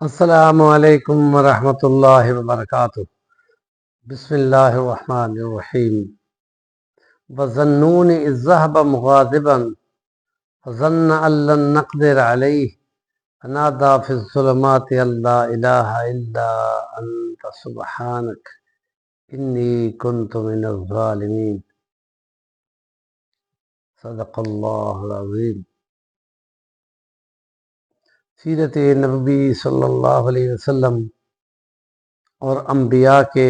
السلام علیکم ورحمۃ اللہ وبرکاتہ۔ بسم اللہ الرحمن الرحیم۔ وَظَنُّونِ إِذْ ذَهَبَ مُغَاضِبًا فَظَنَّ أَن لَّن نَّقْدِرَ عَلَيْهِ فَنَادَىٰ فِي الظُّلُمَاتِ أَن لَّا إِلَٰهَ إِلَّا أَنتَ سُبْحَانَكَ إِنِّي كُنتُ مِنَ الظَّالِمِينَ۔ صدق اللہ العظیم۔ سیرت نبوی صلی اللہ علیہ وسلم اور انبیاء کے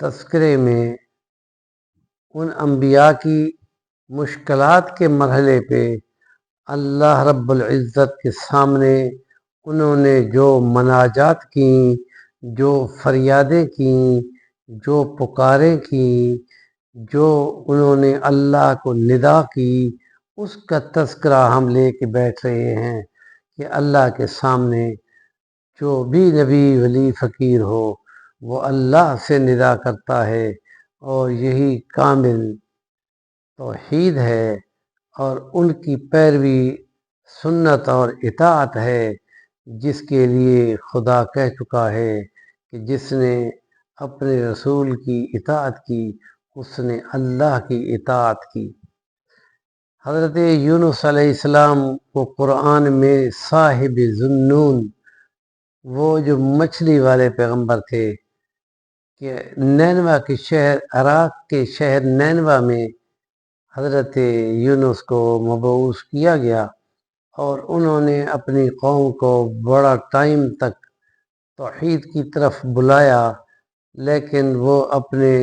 تذکرے میں ان انبیاء کی مشکلات کے مرحلے پہ اللہ رب العزت کے سامنے انہوں نے جو مناجات کیں، جو فریادیں کیں، جو پکاریں کیں، جو انہوں نے اللہ کو ندا کی، اس کا تذکرہ ہم لے کے بیٹھ رہے ہیں کہ اللہ کے سامنے جو بھی نبی ولی فقیر ہو وہ اللہ سے ندا کرتا ہے، اور یہی کامل توحید ہے اور ان کی پیروی سنت اور اطاعت ہے، جس کے لیے خدا کہہ چکا ہے کہ جس نے اپنے رسول کی اطاعت کی اس نے اللہ کی اطاعت کی۔ حضرت یونس علیہ السلام کو قرآن میں صاحب ذُنُّون، وہ جو مچھلی والے پیغمبر تھے، کہ نینوا کے شہر، عراق کے شہر نینوا میں حضرت یونس کو مبعوث کیا گیا، اور انہوں نے اپنی قوم کو بڑا ٹائم تک توحید کی طرف بلایا، لیکن وہ اپنے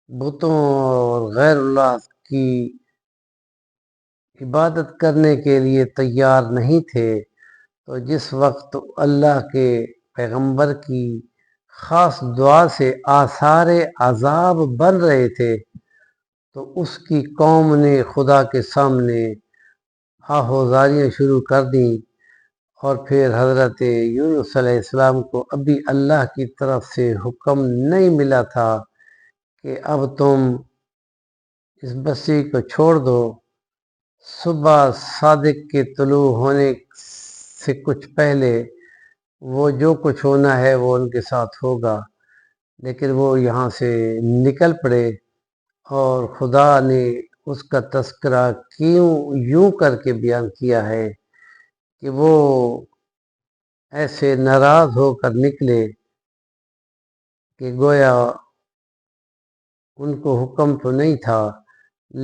بتوں اور غیر اللہ کی عبادت کرنے کے لیے تیار نہیں تھے۔ تو جس وقت اللہ کے پیغمبر کی خاص دعا سے آثار عذاب بن رہے تھے، تو اس کی قوم نے خدا کے سامنے آہوازاریاں شروع کر دیں، اور پھر حضرت یونس علیہ السلام کو ابھی اللہ کی طرف سے حکم نہیں ملا تھا کہ اب تم اس بستی کو چھوڑ دو، صبح صادق کے طلوع ہونے سے کچھ پہلے وہ جو کچھ ہونا ہے وہ ان کے ساتھ ہوگا۔ لیکن وہ یہاں سے نکل پڑے، اور خدا نے اس کا تذکرہ یوں کر کے بیان کیا ہے کہ وہ ایسے ناراض ہو کر نکلے کہ گویا ان کو حکم تو نہیں تھا،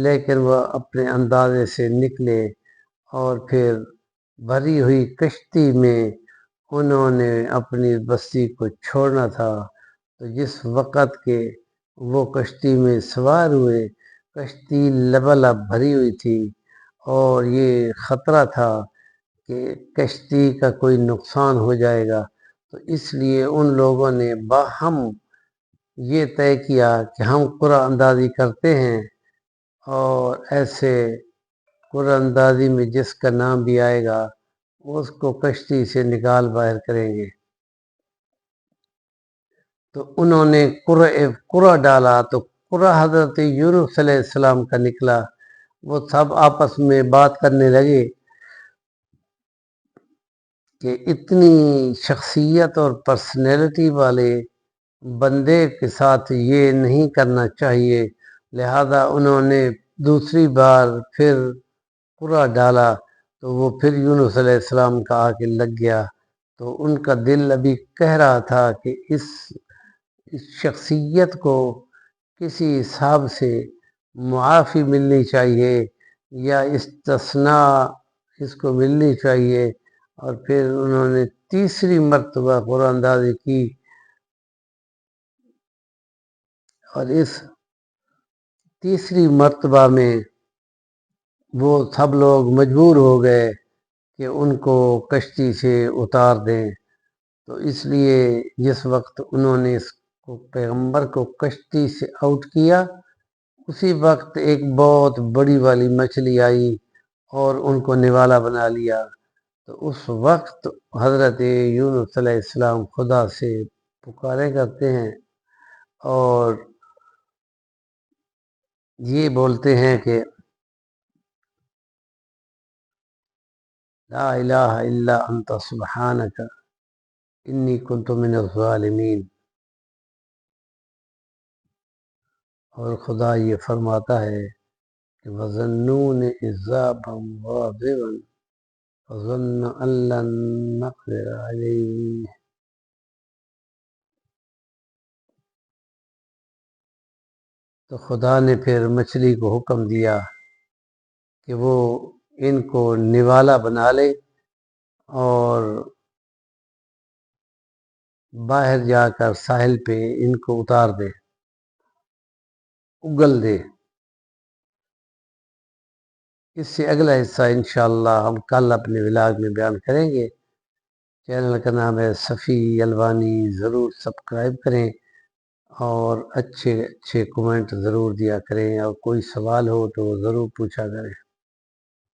لیکن وہ اپنے اندازے سے نکلے، اور پھر بھری ہوئی کشتی میں انہوں نے اپنی بستی کو چھوڑنا تھا۔ تو جس وقت کے وہ کشتی میں سوار ہوئے، کشتی لبالب بھری ہوئی تھی، اور یہ خطرہ تھا کہ کشتی کا کوئی نقصان ہو جائے گا، تو اس لیے ان لوگوں نے باہم یہ طے کیا کہ ہم قرعہ اندازی کرتے ہیں، اور ایسے قرعہ اندازی میں جس کا نام بھی آئے گا اس کو کشتی سے نکال باہر کریں گے۔ تو انہوں نے قرعہ ڈالا، تو قرعہ حضرت یونس علیہ السلام کا نکلا۔ وہ سب آپس میں بات کرنے لگے کہ اتنی شخصیت اور پرسنالٹی والے بندے کے ساتھ یہ نہیں کرنا چاہیے، لہذا انہوں نے دوسری بار پھر قرعہ ڈالا، تو وہ پھر یونس علیہ السلام کا آ کے لگ گیا۔ تو ان کا دل ابھی کہہ رہا تھا کہ اس شخصیت کو کسی حساب سے معافی ملنی چاہیے، یا استثناء اس کو ملنی چاہیے، اور پھر انہوں نے تیسری مرتبہ قرعہ اندازی کی، اور اس تیسری مرتبہ میں وہ سب لوگ مجبور ہو گئے کہ ان کو کشتی سے اتار دیں۔ تو اس لیے جس وقت انہوں نے اس کو پیغمبر کو کشتی سے آؤٹ کیا، اسی وقت ایک بہت بڑی والی مچھلی آئی اور ان کو نوالا بنا لیا۔ تو اس وقت حضرت یونس علیہ السلام خدا سے پکارے کرتے ہیں، اور یہ بولتے ہیں کہ لا الہ الا انت سبحانک انی کنت من الظالمین۔ اور خدا یہ فرماتا ہے کہ وَظَنُّونِ إِذ ذَهَبَ مُغَاضِبًا فَظَنَّ أَن لَّن نَّقْدِرَ عَلَيْهِ۔ تو خدا نے پھر مچھلی کو حکم دیا کہ وہ ان کو نوالا بنا لے اور باہر جا کر ساحل پہ ان کو اتار دے، اگل دے۔ اس سے اگلا حصہ انشاءاللہ ہم کل اپنے ولاگ میں بیان کریں گے۔ چینل کا نام ہے صفی الوانی، ضرور سبسکرائب کریں اور اچھے اچھے کومنٹ ضرور دیا کریں، اور کوئی سوال ہو تو ضرور پوچھا کریں۔